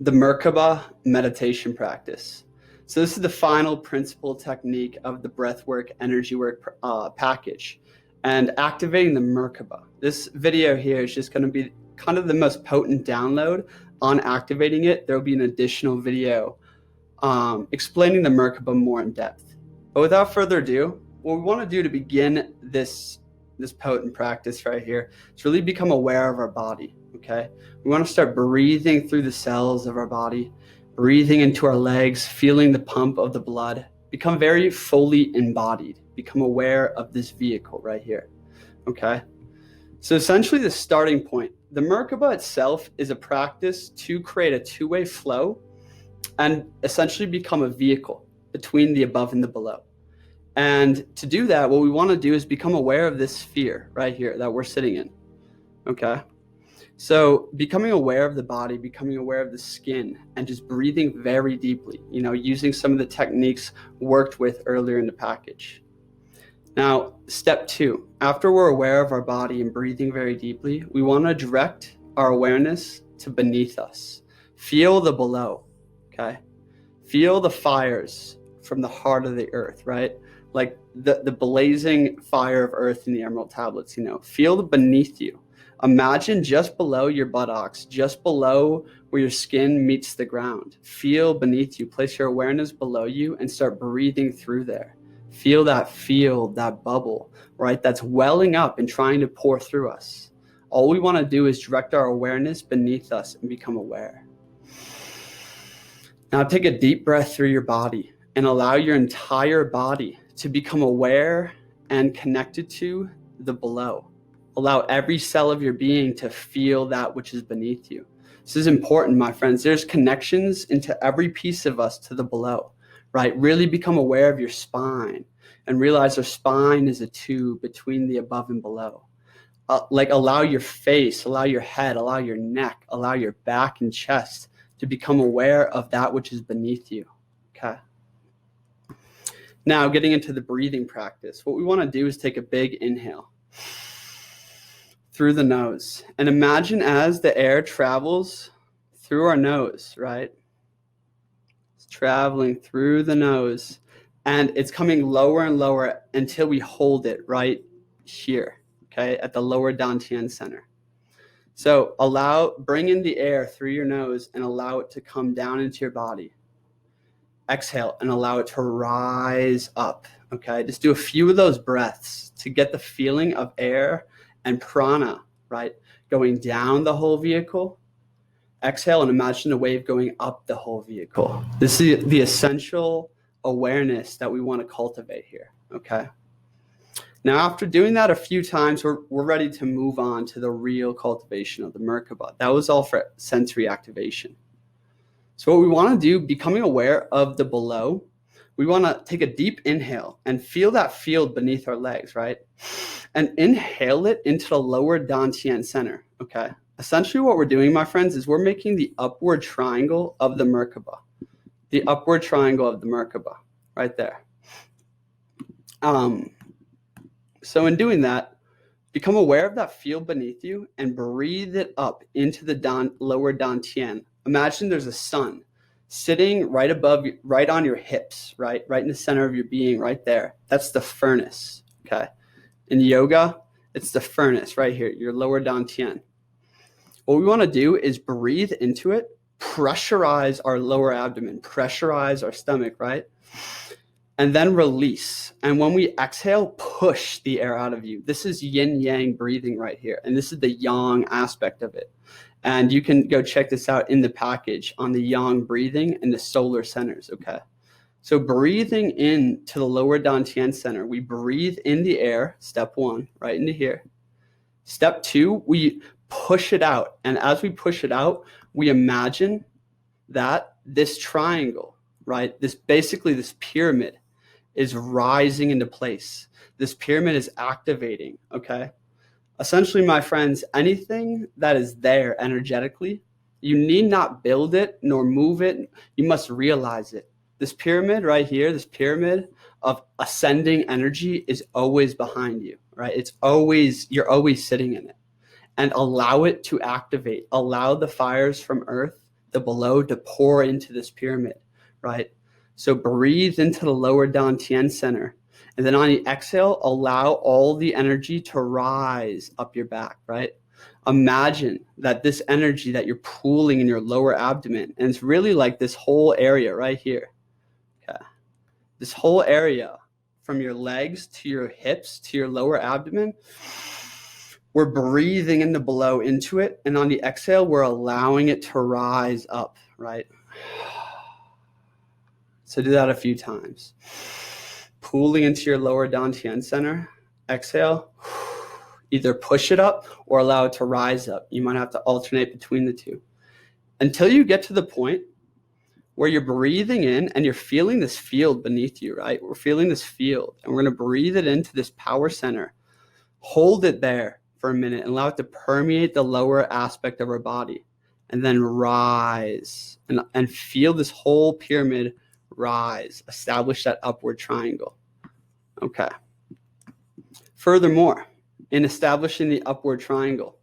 the Merkaba meditation practice. So this is the final principle technique of the breathwork energy work package, and activating the Merkaba. This video here is just going to be kind of the most potent download on activating it. There will be an additional video explaining the Merkaba more in depth. But without further ado, what we want to do to begin this potent practice right here is really become aware of our body. Okay, we want to start breathing through the cells of our body, breathing into our legs, feeling the pump of the blood, become very fully embodied, become aware of this vehicle right here. Okay, so essentially the starting point, the Merkaba itself is a practice to create a two-way flow and essentially become a vehicle between the above and the below. And to do that, what we want to do is become aware of this sphere right here that we're sitting in. Okay, so becoming aware of the body, becoming aware of the skin, and just breathing very deeply, using some of the techniques worked with earlier in the package. Now, step 2, after we're aware of our body and breathing very deeply, we want to direct our awareness to beneath us. Feel the below, okay? Feel the fires from the heart of the earth, right? Like the blazing fire of earth in the emerald tablets, feel the beneath you. Imagine just below your buttocks, just below where your skin meets the ground. Feel beneath you. Place your awareness below you and start breathing through there. Feel that field, that bubble, right? That's welling up and trying to pour through us. All we want to do is direct our awareness beneath us and become aware. Now take a deep breath through your body and allow your entire body to become aware and connected to the below. Allow every cell of your being to feel that which is beneath you. This is important, my friends. There's connections into every piece of us to the below, right? Really become aware of your spine and realize your spine is a tube between the above and below. Allow your face, allow your head, allow your neck, allow your back and chest to become aware of that which is beneath you, okay? Now, getting into the breathing practice, what we want to do is take a big inhale through the nose. And imagine as the air travels through our nose, right? It's traveling through the nose and it's coming lower and lower until we hold it right here, okay, at the lower dantian center. So bring in the air through your nose and allow it to come down into your body. Exhale and allow it to rise up, okay? Just do a few of those breaths to get the feeling of air and prana, right? Going down the whole vehicle. Exhale and imagine a wave going up the whole vehicle. This is the essential awareness that we want to cultivate here, okay? Now, after doing that a few times, we're ready to move on to the real cultivation of the Merkaba. That was all for sensory activation. So what we want to do, becoming aware of the below, we want to take a deep inhale and feel that field beneath our legs, right? And inhale it into the lower dantian center, okay? Essentially what we're doing, my friends, is we're making the upward triangle of the Merkaba. The upward triangle of the Merkaba, right there. So in doing that, become aware of that field beneath you and breathe it up into the lower dantian. Imagine there's a sun sitting right above you, right on your hips, right in the center of your being, right there. That's the furnace, okay? In yoga, it's the furnace right here, your lower dantian. What we want to do is breathe into it, pressurize our lower abdomen, pressurize our stomach, right? And then release. And when we exhale, push the air out of you. This is yin-yang breathing right here. And this is the yang aspect of it. And you can go check this out in the package on the yang breathing and the solar centers, okay? So breathing in to the lower dantian center, we breathe in the air, step 1, right into here. Step 2, we push it out. And as we push it out, we imagine that this triangle, right, this pyramid is rising into place. This pyramid is activating, okay? Essentially, my friends, anything that is there energetically, you need not build it nor move it. You must realize it. This pyramid right here, this pyramid of ascending energy is always behind you, right? You're always sitting in it. And allow it to activate. Allow the fires from earth the below to pour into this pyramid, right? So breathe into the lower dantian center. And then on the exhale, allow all the energy to rise up your back, right? Imagine that this energy that you're pooling in your lower abdomen, and it's really like this whole area right here. Okay. This whole area from your legs to your hips to your lower abdomen, we're breathing in the below into it. And on the exhale, we're allowing it to rise up, right? So do that a few times. Pooling into your lower dantian center. Exhale. Either push it up or allow it to rise up. You might have to alternate between the two until you get to the point where you're breathing in and you're feeling this field beneath you, right? We're feeling this field, and we're going to breathe it into this power center. Hold it there for a minute and allow it to permeate the lower aspect of our body, and then rise and feel this whole pyramid rise. Establish that upward triangle. Okay. Furthermore, in establishing the upward triangle,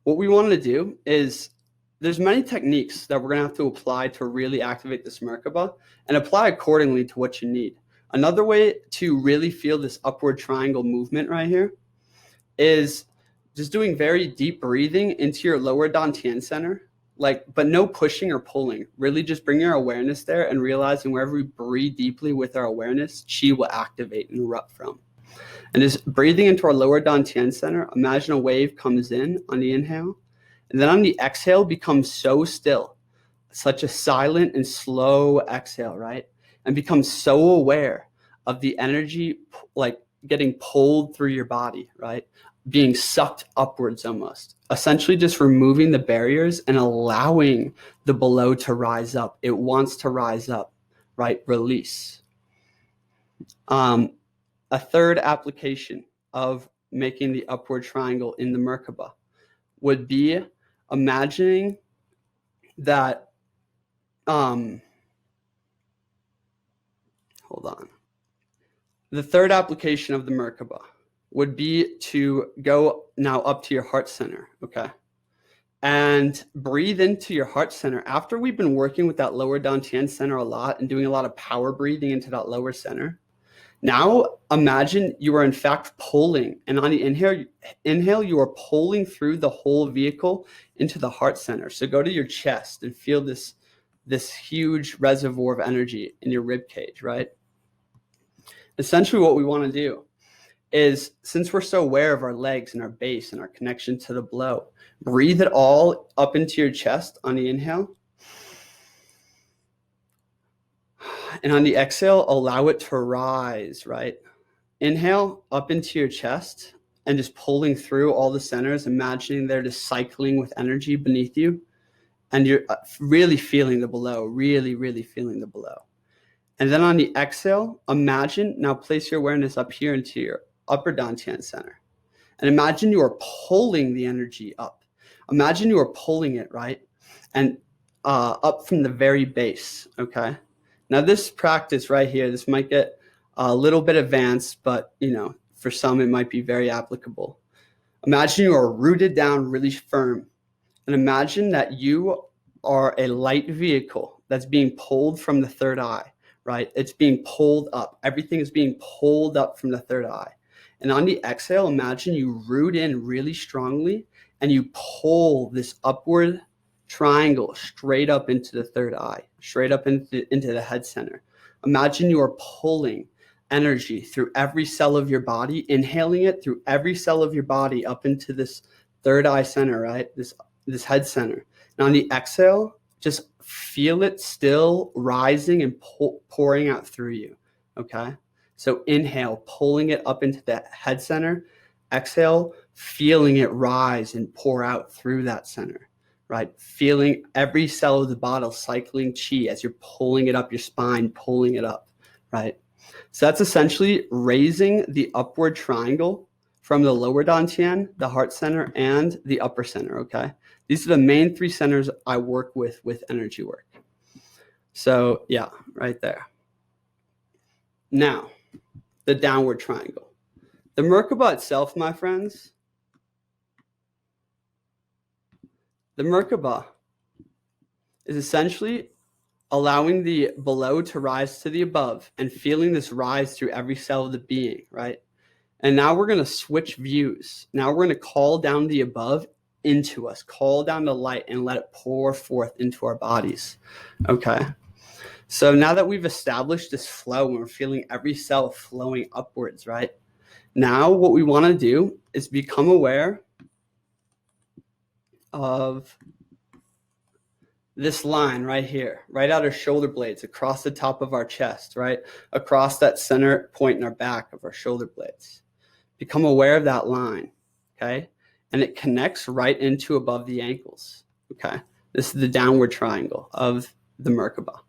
what we want to do is, there's many techniques that we're going to have to apply to really activate this Merkaba, and apply accordingly to what you need. Another way to really feel this upward triangle movement right here is just doing very deep breathing into your lower dantian center, but no pushing or pulling. Really just bring your awareness there and realizing wherever we breathe deeply with our awareness, chi will activate and erupt from. And just breathing into our lower dantian center, imagine a wave comes in on the inhale, and then on the exhale becomes so still, such a silent and slow exhale, right? And become so aware of the energy like getting pulled through your body, right? Being sucked upwards almost. Essentially just removing the barriers and allowing the below to rise up. It wants to rise up, right? Release. A third application of making the upward triangle in the Merkaba would be imagining that, hold on. The third application of the Merkaba would be to go now up to your heart center, okay? And breathe into your heart center. After we've been working with that lower dantian center a lot and doing a lot of power breathing into that lower center, now imagine you are in fact pulling, and on the inhale, you are pulling through the whole vehicle into the heart center. So go to your chest and feel this huge reservoir of energy in your rib cage, right? Essentially what we want to do is, since we're so aware of our legs and our base and our connection to the below, breathe it all up into your chest on the inhale. And on the exhale, allow it to rise, right? Inhale up into your chest and just pulling through all the centers, imagining they're just cycling with energy beneath you. And you're really feeling the below, really, really feeling the below. And then on the exhale, imagine, now place your awareness up here into your upper dantian center. And imagine you are pulling the energy up. Imagine you are pulling it, right? And up from the very base, okay? Now this practice right here, this might get a little bit advanced, but for some it might be very applicable. Imagine you are rooted down really firm, and imagine that you are a light vehicle that's being pulled from the third eye, right? It's being pulled up. Everything is being pulled up from the third eye. And on the exhale, imagine you root in really strongly and you pull this upward triangle straight up into the third eye, straight up into the head center. Imagine you are pulling energy through every cell of your body, inhaling it through every cell of your body up into this third eye center, right? This head center. And on the exhale, just feel it still rising and pouring out through you, okay? So inhale, pulling it up into the head center. Exhale, feeling it rise and pour out through that center, right? Feeling every cell of the body cycling chi as you're pulling it up your spine, pulling it up, right? So that's essentially raising the upward triangle from the lower dantian, the heart center, and the upper center, okay? These are the main three centers I work with energy work. So yeah, right there. Now, the downward triangle. The Merkaba itself, my friends, the Merkaba is essentially allowing the below to rise to the above and feeling this rise through every cell of the being, right? And now we're going to switch views. Now we're going to call down the above into us, call down the light and let it pour forth into our bodies. Okay. So now that we've established this flow and we're feeling every cell flowing upwards, right? Now what we want to do is become aware of this line right here, right at our shoulder blades, across the top of our chest, right? Across that center point in our back of our shoulder blades. Become aware of that line, okay? And it connects right into above the ankles, okay? This is the downward triangle of the Merkaba.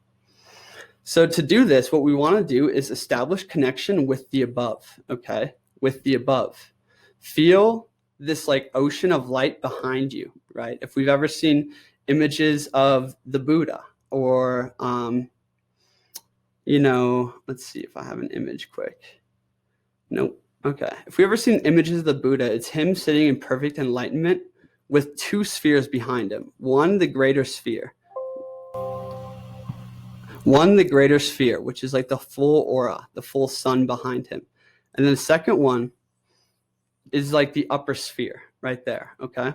So to do this, what we want to do is establish connection with the above, okay? With the above. Feel this like ocean of light behind you, right? If we've ever seen images of the Buddha or, let's see if I have an image quick. Nope. Okay. If we've ever seen images of the Buddha, it's him sitting in perfect enlightenment with two spheres behind him. One, the greater sphere, which is like the full aura, the full sun behind him. And then the second one is like the upper sphere right there, okay?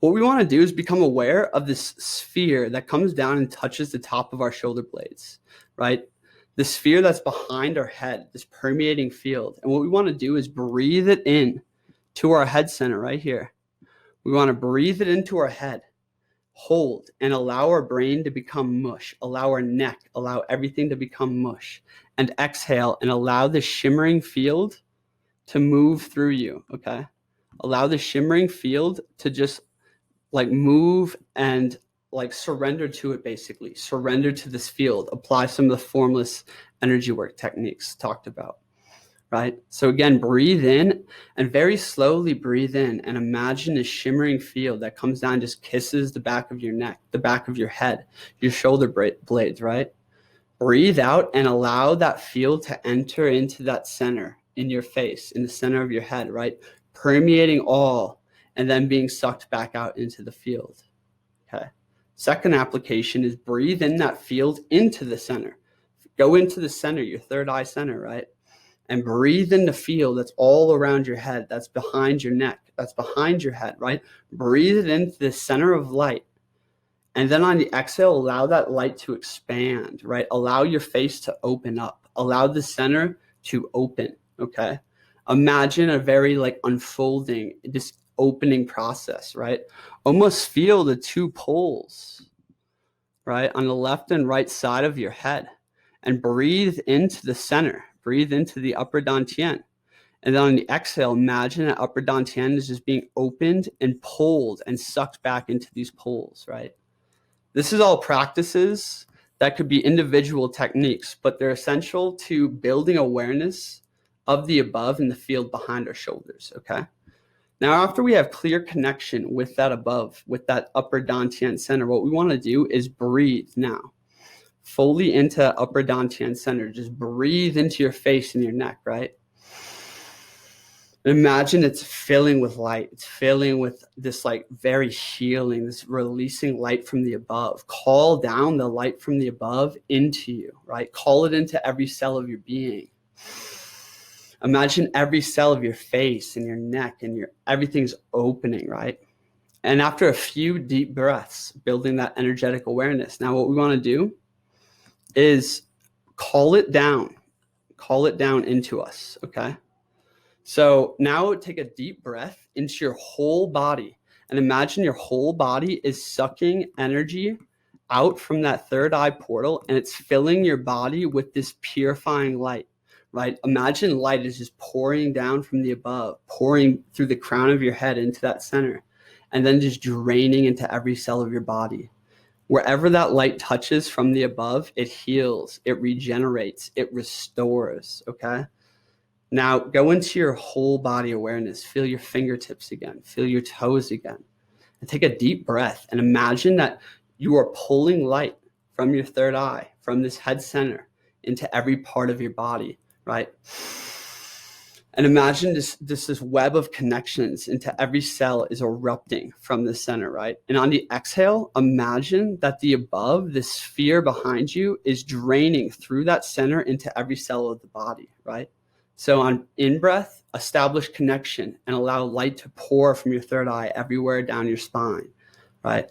What we want to do is become aware of this sphere that comes down and touches the top of our shoulder blades, right? The sphere that's behind our head, this permeating field. And what we want to do is breathe it in to our head center right here. We want to breathe it into our head, hold, and allow our brain to become mush, allow our neck, allow everything to become mush, and exhale and allow the shimmering field to move through you, okay? Allow the shimmering field to just like move and like surrender to it, basically. Surrender to this field. Apply some of the formless energy work techniques talked about, right? So again, breathe in and very slowly breathe in and imagine a shimmering field that comes down, just kisses the back of your neck, the back of your head, your shoulder blades, right? Breathe out and allow that field to enter into that center in your face, in the center of your head, right? Permeating all and then being sucked back out into the field, okay? Second application is breathe in that field into the center. Go into the center, your third eye center, right? And breathe in the field that's all around your head, that's behind your neck, that's behind your head, right? Breathe it into the center of light. And then on the exhale, allow that light to expand, right? Allow your face to open up. Allow the center to open, okay? Imagine a very like unfolding, this opening process, right? Almost feel the two poles, right? On the left and right side of your head, and breathe into the center. Breathe into the upper dantian. And then on the exhale, imagine that upper dantian is just being opened and pulled and sucked back into these poles, right? This is all practices that could be individual techniques, but they're essential to building awareness of the above and the field behind our shoulders, okay? Now, after we have clear connection with that above, with that upper dantian center, what we want to do is breathe now fully into upper dantian center. Just breathe into your face and your neck, right? And imagine it's filling with light. It's filling with this like very healing, this releasing light from the above. Call down the light from the above into you, right? Call it into every cell of your being. Imagine every cell of your face and your neck and everything's opening, right? And after a few deep breaths, building that energetic awareness. Now what we want to do is call it down into us, okay? So now take a deep breath into your whole body and imagine your whole body is sucking energy out from that third eye portal and it's filling your body with this purifying light, right? Imagine light is just pouring down from the above, pouring through the crown of your head into that center, and then just draining into every cell of your body. Wherever that light touches from the above, it heals, it regenerates, it restores, okay? Now go into your whole body awareness. Feel your fingertips again, feel your toes again, and take a deep breath and imagine that you are pulling light from your third eye, from this head center into every part of your body, right? And imagine this web of connections into every cell is erupting from the center, right? And on the exhale, imagine that the above, the sphere behind you, is draining through that center into every cell of the body, right? So on in-breath, establish connection and allow light to pour from your third eye everywhere down your spine, right?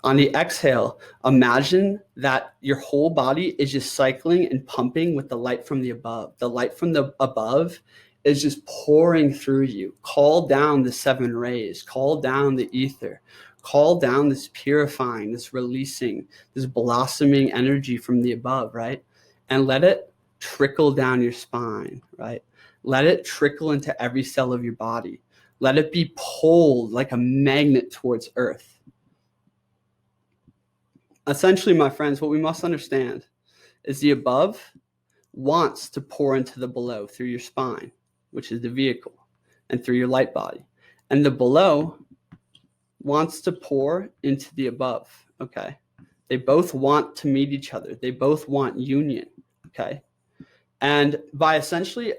On the exhale, imagine that your whole body is just cycling and pumping with the light from the above. The light from the above is just pouring through you. Call down the 7 rays, call down the ether, call down this purifying, this releasing, this blossoming energy from the above, right? And let it trickle down your spine, right? Let it trickle into every cell of your body. Let it be pulled like a magnet towards earth. Essentially, my friends, what we must understand is the above wants to pour into the below through your spine, which is the vehicle, and through your light body. And the below wants to pour into the above, okay? They both want to meet each other. They both want union, okay? And by essentially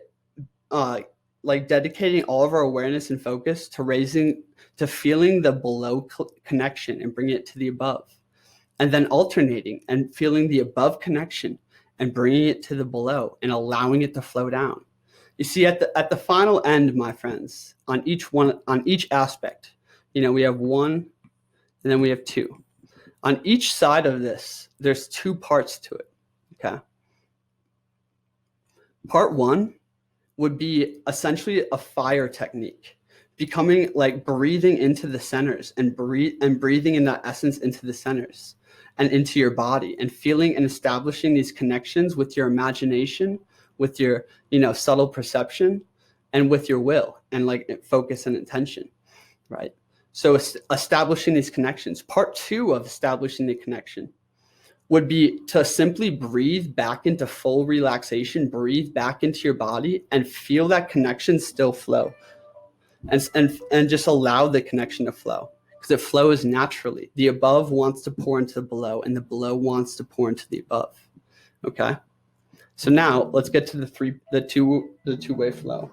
like dedicating all of our awareness and focus to feeling the below connection and bringing it to the above, and then alternating and feeling the above connection and bringing it to the below and allowing it to flow down. You see, at the final end, my friends, on each aspect, we have 1 and then we have 2. On each side of this, there's 2 parts to it, okay? Part 1 would be essentially a fire technique, becoming like breathing into the centers and breathing in that essence into the centers and into your body, and feeling and establishing these connections with your imagination, with your, subtle perception, and with your will and like focus and intention, right? So establishing these connections. Part 2 of establishing the connection would be to simply breathe back into full relaxation, breathe back into your body and feel that connection still flow, and just allow the connection to flow. Because it flows naturally. The above wants to pour into the below, and the below wants to pour into the above. Okay. So now let's get to the two-way flow.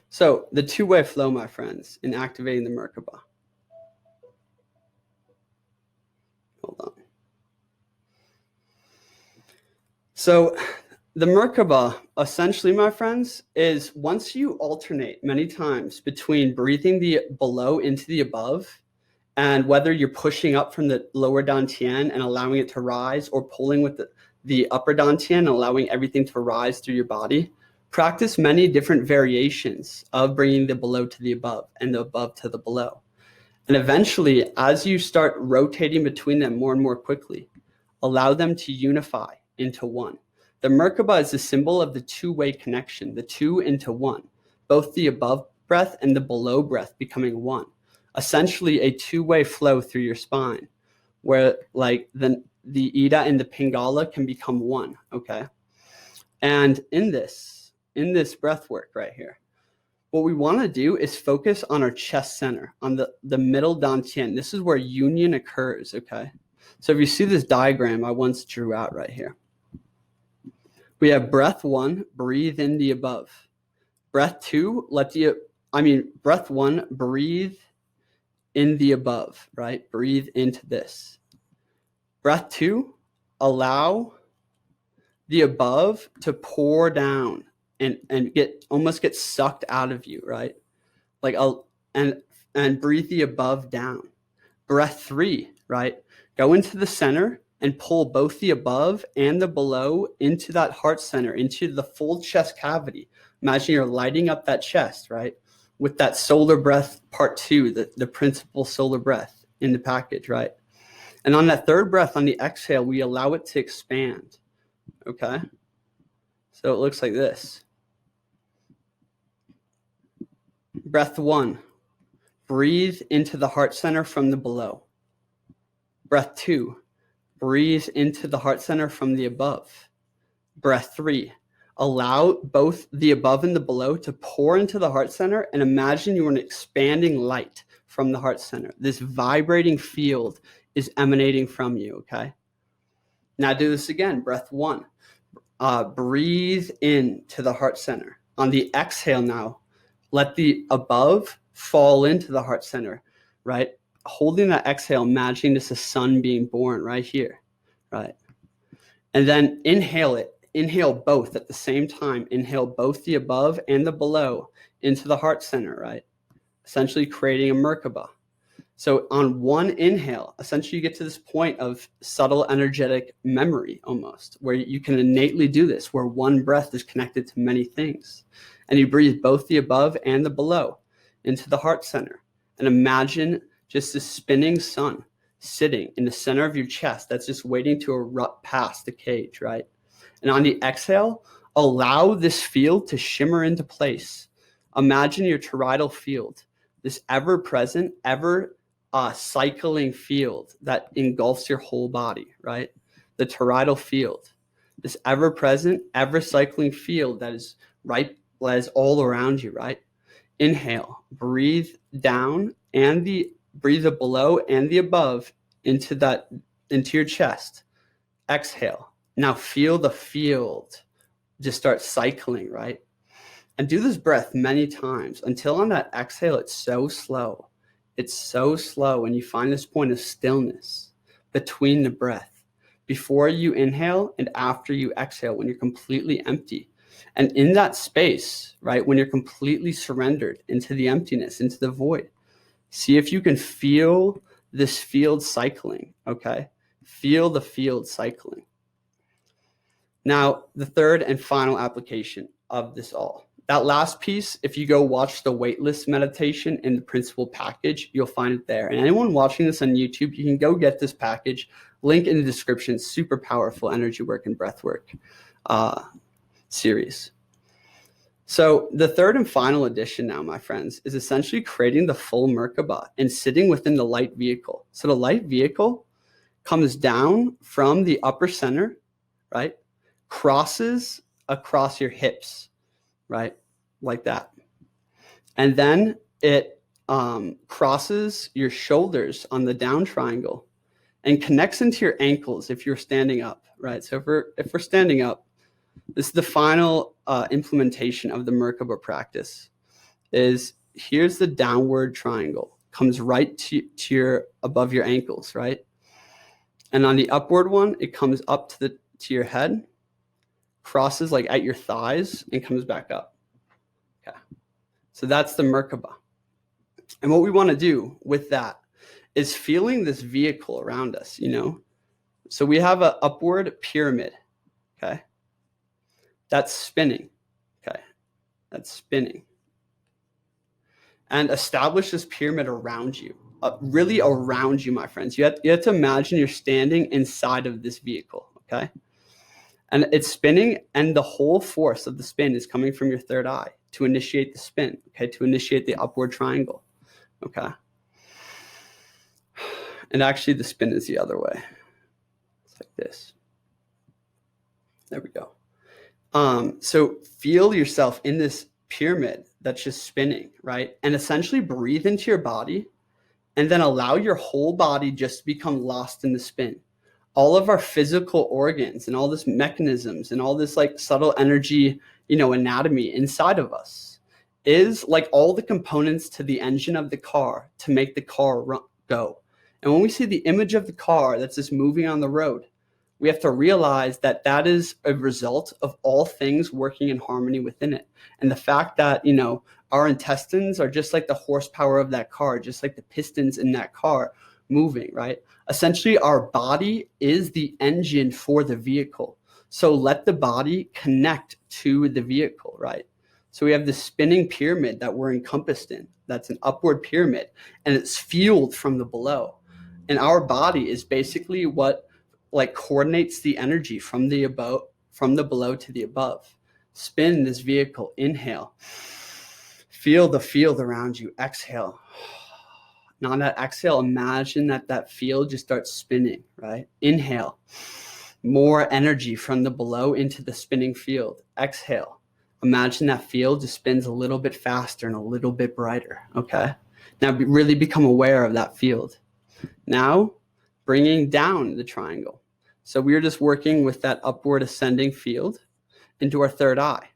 So the two-way flow, my friends, in activating the Merkaba. Hold on. So the Merkaba, essentially, my friends, is once you alternate many times between breathing the below into the above, and whether you're pushing up from the lower dantian and allowing it to rise, or pulling with the upper dantian and allowing everything to rise through your body, practice many different variations of bringing the below to the above and the above to the below. And eventually, as you start rotating between them more and more quickly, allow them to unify into one. The Merkaba is a symbol of the two-way connection, the 2 into 1, both the above breath and the below breath becoming one. Essentially a two-way flow through your spine, where like the Ida and the Pingala can become one, okay? And in this breath work right here, what we want to do is focus on our chest center, on the middle dantian. This is where union occurs, okay? So if you see this diagram I once drew out right here, we have breath 1, breathe in the above. Breath 2, breath 1, breathe in the above, right? Breathe into this. Breath 2, allow the above to pour down and almost get sucked out of you, right? And breathe the above down. Breath 3, right? Go into the center and pull both the above and the below into that heart center, into the full chest cavity. Imagine you're lighting up that chest, right? With that solar breath part 2, the principal solar breath in the package, right? And on that third breath, on the exhale, we allow it to expand, okay? So it looks like this. Breath 1, breathe into the heart center from the below. Breath 2, breathe into the heart center from the above. Breath 3, allow both the above and the below to pour into the heart center, and imagine you're an expanding light from the heart center. This vibrating field is emanating from you, okay? Now do this again. Breath 1, breathe in to the heart center. On the exhale now, let the above fall into the heart center, right? Holding that exhale, imagining this is a sun being born right here, right? And then inhale it. Inhale both at the same time. Inhale both the above and the below into the heart center, right? Essentially creating a Merkaba. So on one inhale, essentially you get to this point of subtle energetic memory almost, where you can innately do this, where one breath is connected to many things. And you breathe both the above and the below into the heart center. And imagine just a spinning sun sitting in the center of your chest that's just waiting to erupt past the cage, right? And on the exhale, allow this field to shimmer into place. Imagine your toroidal field, this ever-present, cycling field that engulfs your whole body, right? The toroidal field, this ever-present, ever-cycling field that is all around you, right? Inhale, breathe down and breathe the below and the above into your chest. Exhale. Now feel the field just start cycling, right? And do this breath many times until on that exhale, it's so slow. It's so slow. And you find this point of stillness between the breath before you inhale and after you exhale, when you're completely empty. And in that space, right, when you're completely surrendered into the emptiness, into the void, see if you can feel this field cycling, okay? Feel the field cycling. Now, the third and final application of this all. That last piece, if you go watch the waitlist meditation in the principal package, you'll find it there. And anyone watching this on YouTube, you can go get this package. Link in the description. Super powerful energy work and breathwork series. So the third and final addition now, my friends, is essentially creating the full Merkaba and sitting within the light vehicle. So the light vehicle comes down from the upper center, right? Crosses across your hips, right? Like that. And then it crosses your shoulders on the down triangle and connects into your ankles if you're standing up, right? So if we're standing up, this is the final implementation of the Merkaba practice. Is here's the downward triangle, comes right to your above your ankles, right? And on the upward one, it comes up to your head, crosses like at your thighs, and comes back up. Okay, so that's the Merkaba. And what we want to do with that is feeling this vehicle around us, you know. So we have an upward pyramid, okay? That's spinning, okay? That's spinning. And establish this pyramid around you, really around you, my friends. You have to imagine you're standing inside of this vehicle, okay? And it's spinning, and the whole force of the spin is coming from your third eye to initiate the spin, okay? To initiate the upward triangle, okay? And actually, the spin is the other way. It's like this. There we go. So feel yourself in this pyramid that's just spinning, right? And essentially breathe into your body and then allow your whole body just to become lost in the spin. All of our physical organs and all this mechanisms and all this like subtle energy, you know, anatomy inside of us is like all the components to the engine of the car to make the car go. And when we see the image of the car that's just moving on the road, we have to realize that that is a result of all things working in harmony within it. And the fact that, you know, our intestines are just like the horsepower of that car, just like the pistons in that car moving, right? Essentially, our body is the engine for the vehicle. So let the body connect to the vehicle, right? So we have this spinning pyramid that we're encompassed in. That's an upward pyramid, and it's fueled from the below. And our body is basically what like coordinates the energy from the below to the above. Spin this vehicle. Inhale. Feel the field around you. Exhale. Now on that exhale, imagine that field just starts spinning, right? Inhale. More energy from the below into the spinning field. Exhale. Imagine that field just spins a little bit faster and a little bit brighter, okay? Now really become aware of that field. Now, bringing down the triangle. So we're just working with that upward ascending field, into our third eye.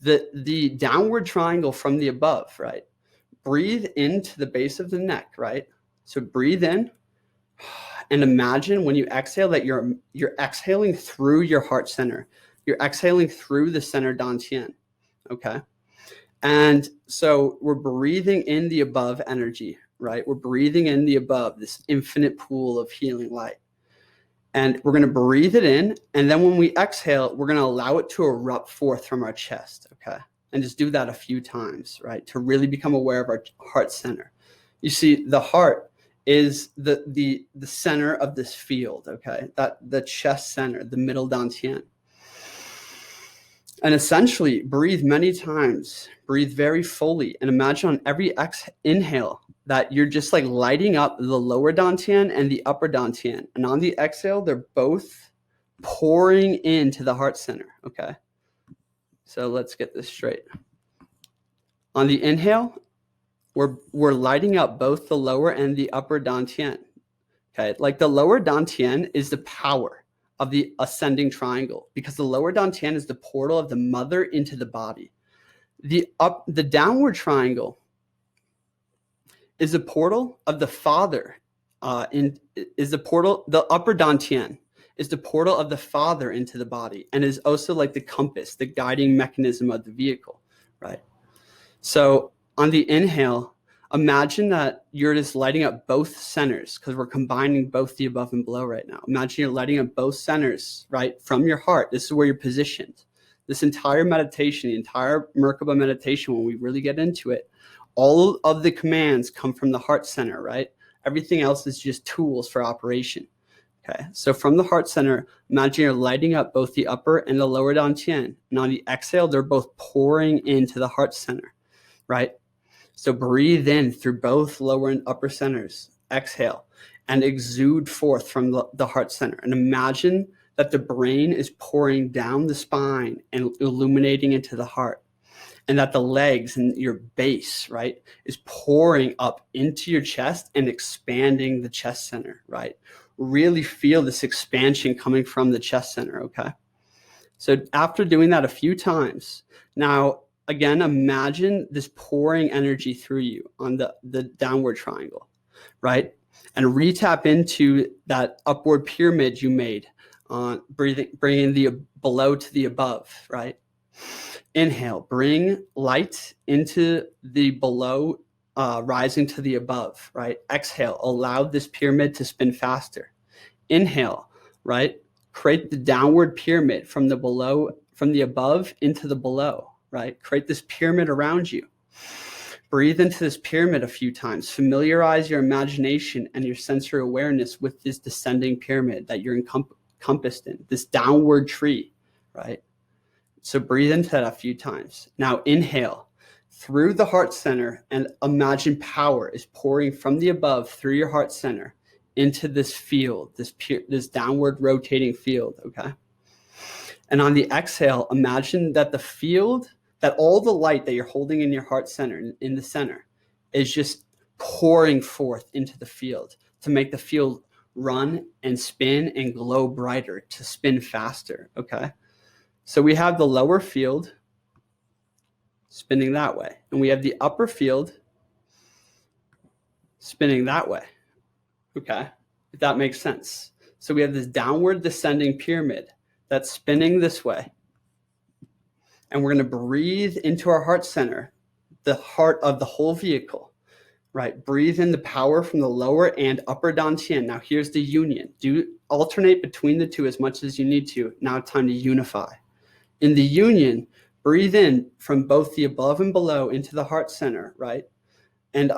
The downward triangle from the above, right? Breathe into the base of the neck, right? So breathe in and imagine when you exhale that you're exhaling through your heart center. You're exhaling through the center dantian, okay? And so we're breathing in the above energy, right? We're breathing in the above, this infinite pool of healing light. And we're going to breathe it in. And then when we exhale, we're going to allow it to erupt forth from our chest, okay? And just do that a few times, right? To really become aware of our heart center. You see, the heart is the center of this field, okay? That the chest center, the middle dantian. And essentially, breathe many times, breathe very fully, and imagine on every inhale that you're just like lighting up the lower dantian and the upper dantian. And on the exhale, they're both pouring into the heart center, okay? So let's get this straight. On the inhale, we're lighting up both the lower and the upper dantian, okay? Like the lower dantian is the power of the ascending triangle, because the lower dantian is the portal of the mother into the body. The downward triangle is the portal of the father. The upper dantian is the portal of the father into the body, and is also like the compass, the guiding mechanism of the vehicle, right? So on the inhale, imagine that you're just lighting up both centers, because we're combining both the above and below right now. Imagine you're lighting up both centers, right, from your heart. This is where you're positioned. This entire meditation, the entire Merkaba meditation, when we really get into it, all of the commands come from the heart center, right? Everything else is just tools for operation. Okay, so from the heart center, imagine you're lighting up both the upper and the lower dantian. And on the exhale, they're both pouring into the heart center, right? So breathe in through both lower and upper centers. Exhale and exude forth from the heart center. And imagine that the brain is pouring down the spine and illuminating into the heart. And that the legs and your base, right, is pouring up into your chest and expanding the chest center, right? Really feel this expansion coming from the chest center, okay? So after doing that a few times, now, again, imagine this pouring energy through you on the downward triangle, right? And re-tap into that upward pyramid you made, bringing the below to the above, right? Inhale, bring light into the below, rising to the above, right? Exhale, allow this pyramid to spin faster. Inhale, right? Create the downward pyramid from the above into the below, right? Create this pyramid around you. Breathe into this pyramid a few times. Familiarize your imagination and your sensory awareness with this descending pyramid that you're encompassed in, this downward tree, right? So breathe into that a few times. Now inhale through the heart center and imagine power is pouring from the above through your heart center into this field, this downward rotating field, okay? And on the exhale, imagine that the field, that all the light that you're holding in your heart center, in the center, is just pouring forth into the field to make the field run and spin and glow brighter, to spin faster, okay? So we have the lower field spinning that way, and we have the upper field spinning that way, okay? If that makes sense. So we have this downward descending pyramid that's spinning this way, and we're going to breathe into our heart center, the heart of the whole vehicle, right? Breathe in the power from the lower and upper dantian. Now here's the union. Do alternate between the two as much as you need to. Now it's time to unify. In the union, breathe in from both the above and below into the heart center, right? And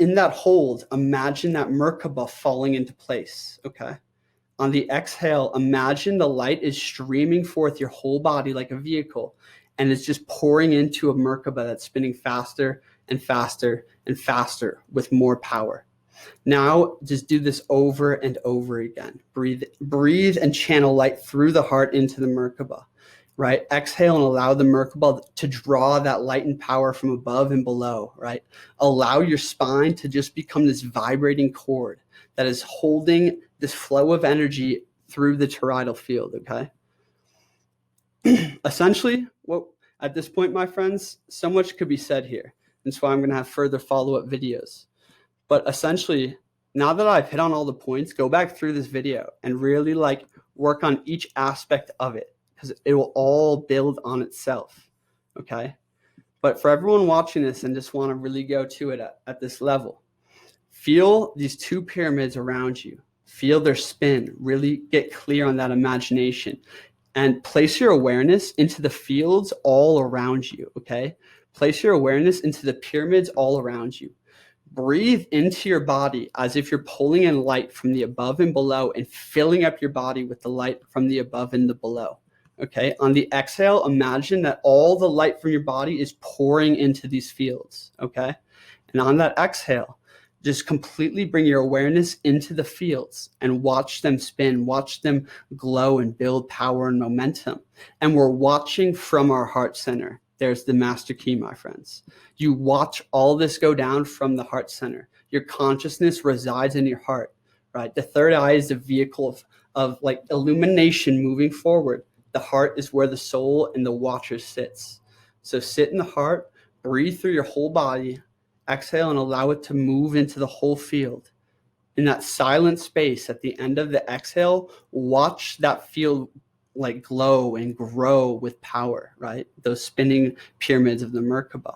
in that hold, imagine that Merkaba falling into place, okay? On the exhale, imagine the light is streaming forth your whole body like a vehicle, and it's just pouring into a Merkaba that's spinning faster and faster and faster with more power. Now, just do this over and over again. Breathe and channel light through the heart into the Merkaba. Right? Exhale and allow the Merkaba to draw that light and power from above and below, right? Allow your spine to just become this vibrating cord that is holding this flow of energy through the toroidal field, okay? Essentially, what at this point, my friends, so much could be said here. That's why I'm going to have further follow-up videos. But essentially, now that I've hit on all the points, go back through this video and really like work on each aspect of it, because it will all build on itself. Okay. But for everyone watching this and just want to really go to it at this level, feel these two pyramids around you. Feel their spin. Really get clear on that imagination. And place your awareness into the fields all around you, okay? Place your awareness into the pyramids all around you. Breathe into your body as if you're pulling in light from the above and below and filling up your body with the light from the above and the below, okay? On the exhale, imagine that all the light from your body is pouring into these fields, okay? And on that exhale, just completely bring your awareness into the fields and watch them spin, watch them glow and build power and momentum. And we're watching from our heart center. There's the master key, my friends. You watch all this go down from the heart center. Your consciousness resides in your heart, right? The third eye is the vehicle of like illumination moving forward. The heart is where the soul and the watcher sits. So sit in the heart, breathe through your whole body, exhale and allow it to move into the whole field. In that silent space at the end of the exhale, watch that field like glow and grow with power, right? Those spinning pyramids of the Merkaba.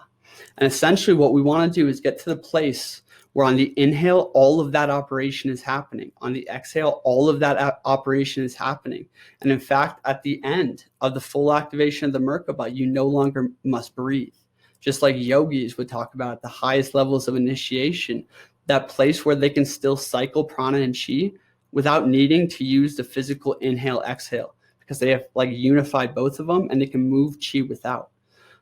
And essentially what we want to do is get to the place where on the inhale, all of that operation is happening. On the exhale, all of that operation is happening. And in fact, at the end of the full activation of the Merkaba, you no longer must breathe. Just like yogis would talk about at the highest levels of initiation, that place where they can still cycle prana and chi without needing to use the physical inhale, exhale, because they have like unified both of them and they can move chi without.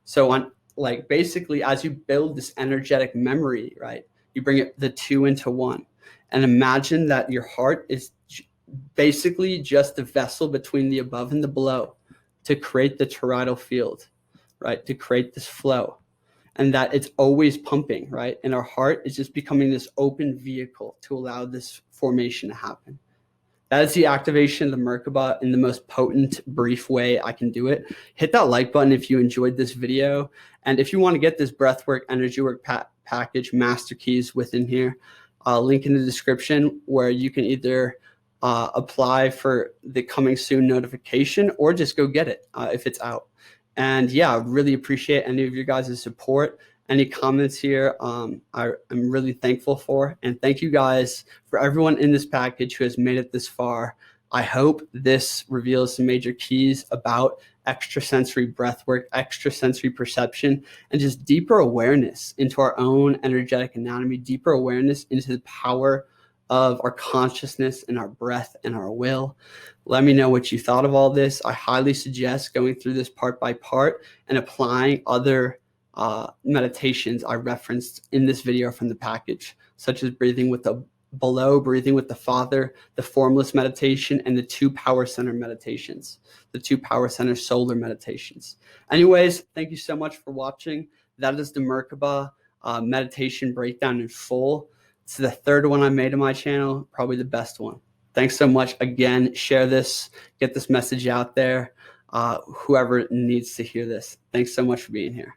So on like basically as you build this energetic memory, right, you bring the two into one and imagine that your heart is basically just the vessel between the above and the below to create the toroidal field, right, to create this flow. And that it's always pumping, right? And our heart is just becoming this open vehicle to allow this formation to happen. That is the activation of the Merkaba in the most potent, brief way I can do it. Hit that like button if you enjoyed this video. And if you want to get this Breathwork, Energy Work package, Master Keys within here, link in the description where you can either apply for the coming soon notification or just go get it if it's out. And yeah, I really appreciate any of your guys' support. Any comments here, I'm really thankful for. And thank you guys for everyone in this package who has made it this far. I hope this reveals some major keys about extrasensory breathwork, extrasensory perception, and just deeper awareness into our own energetic anatomy, deeper awareness into the power of our consciousness and our breath and our will. Let me know what you thought of all this. I highly suggest going through this part by part and applying other meditations I referenced in this video from the package, such as breathing with the below, breathing with the Father, the formless meditation, and the two power center meditations, the two power center solar meditations. Anyways, thank you so much for watching. That is the Merkaba meditation breakdown in full. It's the third one I made on my channel, probably the best one. Thanks so much. Again, share this, get this message out there. Whoever needs to hear this. Thanks so much for being here.